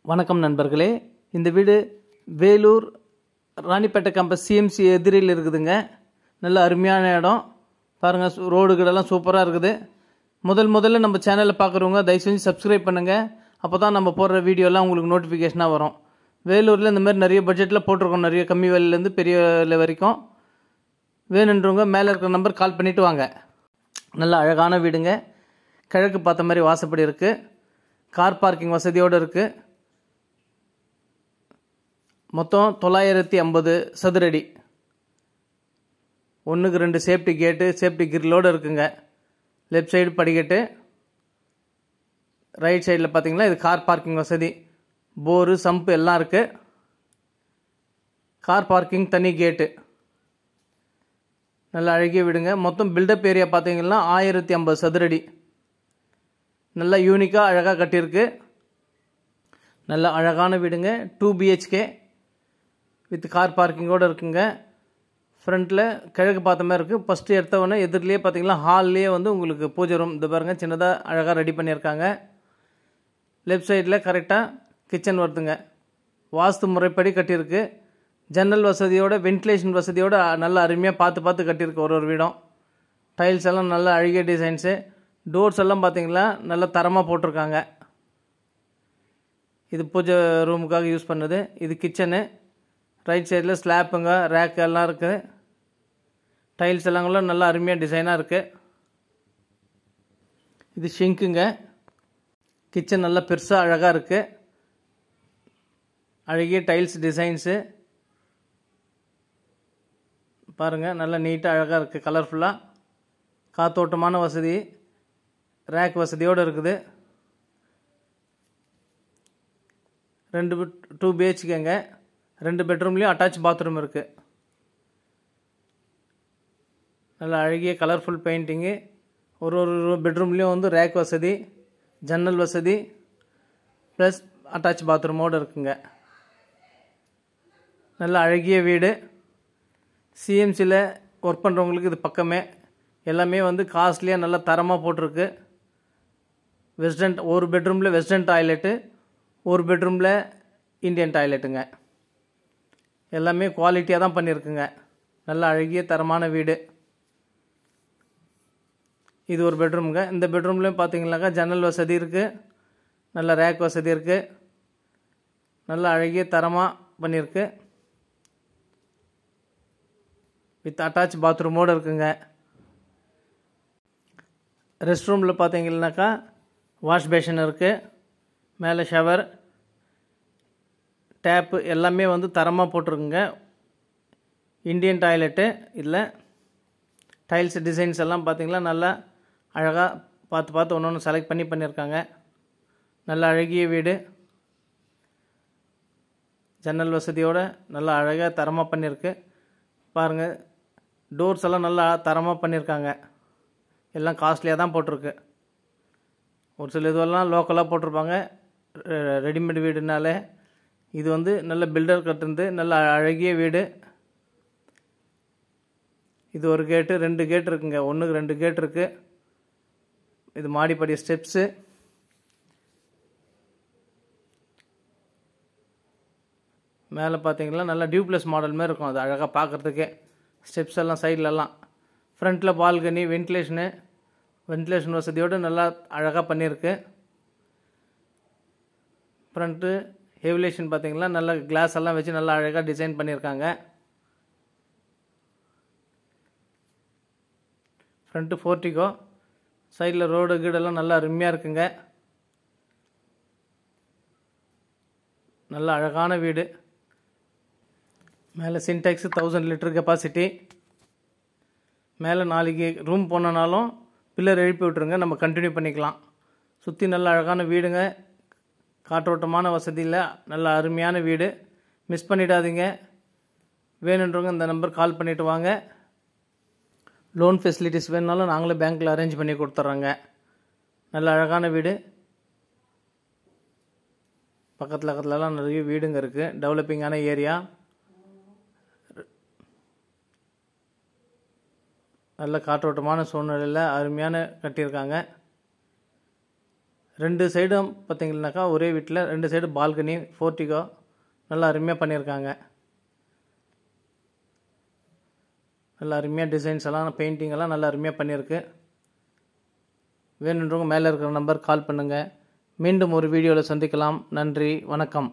வணக்கம் நண்பர்களே. இந்த வீடு வேலூர் ராணிப்பேட்டை கேம்பஸ் சிஎம்சி எதிரில் இருக்குதுங்க. நல்ல அருமையான இடம் பாருங்கள். ரோடுகளெல்லாம் சூப்பராக இருக்குது. முதல்ல நம்ம சேனலில் பார்க்குறவங்க தயவு செஞ்சு சப்ஸ்கிரைப் பண்ணுங்கள். அப்போ தான் நம்ம போடுற வீடியோலாம் உங்களுக்கு நோட்டிஃபிகேஷனாக வரும். வேலூரில் இந்த மாதிரி நிறைய பட்ஜெட்டில் போட்டிருக்கோம். நிறைய கம்மி விலையிலேருந்து பெரிய விலை வரைக்கும். வேணுன்றவங்க மேலே இருக்கிற நம்பர் கால் பண்ணிவிட்டு வாங்க. நல்ல அழகான வீடுங்க. கிழக்கு பார்த்த மாதிரி வாசப்படி இருக்குது. கார் பார்க்கிங் வசதியோடு இருக்குது. மொத்தம் 950 சதுரடி. 1க்கு 2 சேஃப்டி கேட்டு, சேஃப்டி கிரிலோடு இருக்குங்க. லெஃப்ட் சைடு படிக்கட்டு, ரைட் சைடில் பார்த்தீங்கன்னா இது கார் பார்க்கிங் வசதி. போரு சம்பு எல்லாம் இருக்குது. கார் பார்க்கிங் தனி கேட்டு. நல்ல அழகிய வீடுங்க. மொத்தம் பில்டப் ஏரியா பார்த்தீங்கன்னா 1050 சதுரடி. நல்லா யூனிக்காக அழகாக கட்டியிருக்கு. நல்ல அழகான வீடுங்க. 2 BHK வித் கார் பார்க்கிங்கோடு இருக்குங்க. ஃப்ரண்ட்டில் கிழக்கு பார்த்த மாதிரி இருக்குது. ஃபஸ்ட்டு எடுத்தவொடனே எதிரிலே பார்த்தீங்கன்னா ஹால்லேயே வந்து உங்களுக்கு பூஜை ரூம் இது பாருங்கள் சின்னதாக அழகாக ரெடி பண்ணியிருக்காங்க. லெஃப்ட் சைடில் கரெக்டாக கிச்சன் வருதுங்க. வாஸ்து முறைப்படி கட்டியிருக்கு. ஜன்னல் வசதியோட வென்டிலேஷன் வசதியோடு நல்லா அருமையாக பார்த்து கட்டியிருக்கு ஒரு வீடும். டைல்ஸ் எல்லாம் நல்ல அழகிய டிசைன்ஸு. டோர்ஸ் எல்லாம் பார்த்தீங்கன்னா நல்லா தரமாக போட்டிருக்காங்க. இது பூஜை ரூமுக்காக யூஸ் பண்ணுது. இது கிச்சனு. ரைட் சைடில் ஸ்லாப்புங்க, ரேக் எல்லாம் இருக்குது. டைல்ஸ் எல்லாம் நல்லா அருமையாக டிசைனாக இருக்குது. இது ஷிங்க்குங்க. கிச்சன் நல்லா பெருசாக அழகாக இருக்குது. அழகிய டைல்ஸ் டிசைன்ஸு பாருங்கள். நல்லா நீட்டாக அழகாக இருக்குது. கலர்ஃபுல்லாக காத்தோட்டமான வசதி. ரேக் வசதியோடு இருக்குது. 2 BHKங்க. 2 பெட்ரூம்லேயும் அட்டாச் பாத்ரூம் இருக்குது. நல்ல அழகிய கலர்ஃபுல் பெயிண்டிங்கு. ஒரு பெட்ரூம்லேயும் வந்து ரேக் வசதி, ஜன்னல் வசதி ப்ளஸ் அட்டாச் பாத்ரூமோடு இருக்குங்க. நல்ல அழகிய வீடு. சிஎம்சியில் ஒர்க் பண்ணுறவங்களுக்கு இது பக்கமே. எல்லாமே வந்து காஸ்ட்லியாக நல்லா தரமாக போட்டிருக்கு. வெஸ்டர்ன் ஒரு பெட்ரூமில் வெஸ்டர்ன் டாய்லெட்டு, ஒரு பெட்ரூமில் இந்தியன் டாய்லெட்டுங்க. எல்லாமே குவாலிட்டியாக தான் பண்ணியிருக்குங்க. நல்ல அழகிய தரமான வீடு. இது ஒரு பெட்ரூமுங்க. இந்த பெட்ரூம்லேயும் பார்த்தீங்கன்னாக்கா ஜன்னல் வசதி இருக்குது. நல்ல ரேக் வசதி இருக்குது. நல்ல அழகிய தரமாக பண்ணியிருக்கு. வித் அட்டாச் பாத்ரூமோடு இருக்குங்க. ரெஸ்ட் ரூமில் பார்த்தீங்கன்னாக்கா வாஷ் பேஷன் இருக்குது. மேலே ஷவர், டேப்பு எல்லாமே வந்து தரமாக போட்டிருக்குங்க. Indian toilet. இதில் டைல்ஸ் டிசைன்ஸ் எல்லாம் பார்த்திங்கன்னா நல்லா அழகாக பார்த்து ஒன்று செலக்ட் பண்ணியிருக்காங்க. நல்ல அழகிய வீடு. ஜன்னல் வசதியோடு நல்லா அழகாக தரமாக பண்ணியிருக்கு. பாருங்கள், டோர்ஸ் எல்லாம் நல்லா தரமாக பண்ணியிருக்காங்க. எல்லாம் காஸ்ட்லியாக தான் போட்டிருக்கு. ஒரு சில இதுவெல்லாம் லோக்கலாக போட்டிருப்பாங்க ரெடிமேட் வீடுனாலே. இது வந்து நல்ல பில்டர் கட்டுறது நல்ல அழகிய வீடு. இது ஒரு கேட்டு, 2 கேட் இருக்குங்க. 1க்கு 2 கேட் இருக்குது. இது மாடிப்படி ஸ்டெப்ஸு. மேலே பார்த்தீங்கன்னா நல்லா டியூப்ளஸ் மாடல் மாதிரி இருக்கும். அது அழகாக பார்க்குறதுக்கே. ஸ்டெப்ஸ் எல்லாம் சைட்லலாம். ஃப்ரண்ட்டில் பால்கனி, வென்டிலேஷன் வசதியோடு நல்லா அழகாக பண்ணியிருக்கு. ஃப்ரண்ட்டு ஹெவிலேஷன் பார்த்தீங்கன்னா நல்ல கிளாஸ் எல்லாம் வச்சு நல்லா அழகாக டிசைன் பண்ணியிருக்காங்க. Front portico. சைடில் ரோடு கீடெல்லாம் நல்லா அருமையாக இருக்குங்க. நல்ல அழகான வீடு. மேலே சின்டெக்ஸ் 1000 லிட்டர் கெப்பாசிட்டி. மேலே 4 ரூம் போனனாலும் பில்லர் எழுப்பி விட்டுருங்க, நம்ம கண்டினியூ பண்ணிக்கலாம். சுற்றி நல்ல அழகான வீடுங்க. காற்றோட்டமான வசதியில் நல்ல அருமையான வீடு. மிஸ் பண்ணிடாதீங்க. வேணுன்றவங்க இந்த நம்பர் கால் பண்ணிவிட்டு வாங்க. லோன் ஃபெசிலிட்டிஸ் வேணுனாலும் நாங்களே பேங்க்கில் அரேஞ்ச் பண்ணி கொடுத்துட்றோங்க. நல்ல அழகான வீடு. பக்கத்துலலாம் நிறைய வீடுங்க இருக்குது. டெவலப்பிங்கான ஏரியா. நல்ல காற்றோட்டமான சூழ்நிலையில் அருமையான கட்டியிருக்காங்க. 2 சைடும் பார்த்தீங்கன்னாக்கா ஒரே வீட்டில் 2 சைடு பால்கனி, போர்ட்டிகோ நல்லா அருமையாக பண்ணியிருக்காங்க. நல்லா அருமையாக டிசைன்ஸ் எல்லாம் பெயிண்டிங் எல்லாம் நல்லா அருமையாக பண்ணியிருக்கு. வேணுன்றவங்க மேலே இருக்கிற நம்பர் கால் பண்ணுங்கள். மீண்டும் ஒரு வீடியோவில் சந்திக்கலாம். நன்றி, வணக்கம்.